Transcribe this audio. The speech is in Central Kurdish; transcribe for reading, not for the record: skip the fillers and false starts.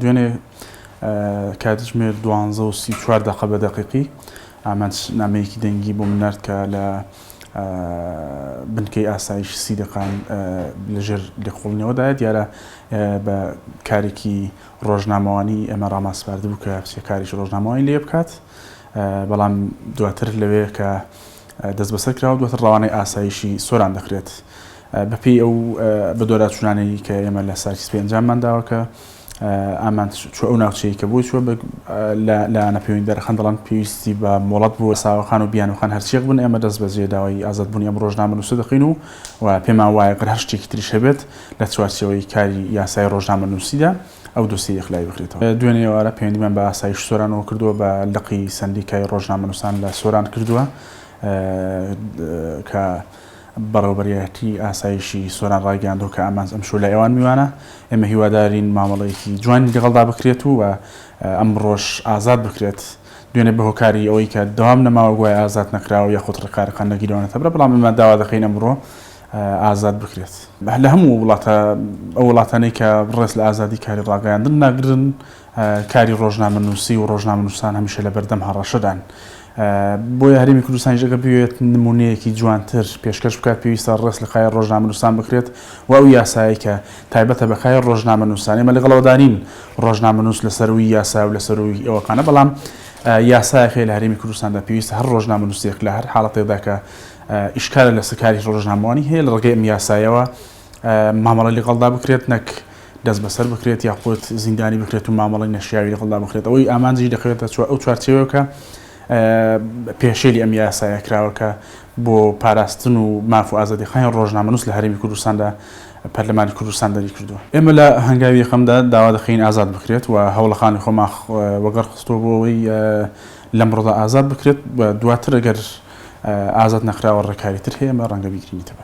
دوێنێ کاتژمێر 12:34 دقە بە دەقیقی ئامان نامەیەکی دەنگی بۆ من نارد کە لە بنکەی ئاسایش 30 دقان لەژێر لێخوڵنەوەدایە دیارە بە کارێکی ڕۆژنامەوانی ئێمە ڕاماسپاردە بوو کە کاریش ڕۆژنامەوانی لێ بکات بەڵام دواتر لەوەیە کە دەست بەسەر کراوە دواتر ڕەوانەی ئاسایشی سۆران دەکرێت بەپێی ئەو بە دۆراتچوونانەی کە ئێمە لە ساکی سپێ ئەنجاممان داوە کە ئامان چوە ئەو ناوچەیە کە بۆی چوە لە نەپەیوەندی دەرەخەن دەڵێن پێویستی بە مۆڵەت بووە ساوەخان و بیانوخان هەرچیەک بوون ئێمە دەست بەجێ داوای ئازادبوونی ئەم ڕۆژنامەنووسە دەخین و پێمان وایە هەر شتێکی تریش هەبێت لە چوارچێوەی کاری یاسای ڕۆژنامەنووسیدا ئەو دۆسیە ئیخلای بکرێتەوە دوێنێ ئێوارە پەیوەندیمان بە ئاسایش سۆرانەوە کردووە بە لقی سەندیکای ڕۆژنامەنووسان لە سۆران کردووە کە بەڕێوەبەریەتی ئاسایشی سۆران ڕاگەیاندەوە کە ئامان ئەم شۆ لە ئێوان میوانە ئێمە هیوادارین مامەڵەیەکی جوانی لەگەڵدا بکرێت و ئەم ڕۆژ ئازاد بکرێت دوێنێ بە هۆکاری ئەوەی کە دەوام نەماوە گوای ئازاد نەکراوە یاخود ڕێکارەکان نەگیرەوەنێتە بەرە بەڵام ئێمە داوا دەکەین ئەمڕۆ ئازاد بکرێت لە هەموو ئەو وڵاتانەی کە ڕێز لە ئازادی کاری ڕاگەیاندن ناگرن کاری ڕۆژنامەنووسی و ڕۆژنامەنووسان هەمیشە لە بەردەم هەڕەشەدان بۆیە هەرێمی کوردستان ژەگە بوێت نمونەیەکی جوانتر پێشکەش بکات پێویستە ڕێز لە خای ڕۆژنامەنووسان بکرێت و ئەو یاسایی کە تایبەتە بە خای ڕۆژنامەنووسان ئێمە لەگەڵەوەدارین ڕۆژنامەنووس لەسەروی یاسا و لەسەروی ئەوەکانە بەڵام یاسایەکەی لە هەرێمی کوردستاندا پێویستە هەر ڕۆژنامەنووسێک لە هەر حاڵەتێکدا کە ئیشکالە لە سەکاری ڕۆژنامەوانی هەیە لە ڕێگەی ئەم یاسایەوە مامەڵە لەگەڵدا بکرێت نەک دەست بەسەر بکرێت یاخود زیندانی بکرێت و مامەڵی نەشیاوی لەگەڵدا بکرێت ئەوەی ئامانجی دەکرێتە ئەو چوارچێوەکە پێشێلی ئەم یاسایە کراوەکە بۆ پاراستن و ماف و ئازادیخانی ڕۆژنامەنووس لە هەرێمی کوردستاندا پەرلەمانی کوردستان دەری کردووە ئێمە لە هەنگاوی یەکەمدا داوا دەخەین ئازاد بکرێت و هەوڵەخانی خۆمان وەگەڕ خستۆ بۆەوەی لەمڕۆدا ئازاد بکرێت و دواتر ئەگەر ئازاد نەکراوە ڕێکاریتر هەیە ئەمە ڕەنگە بیگرینیتەوە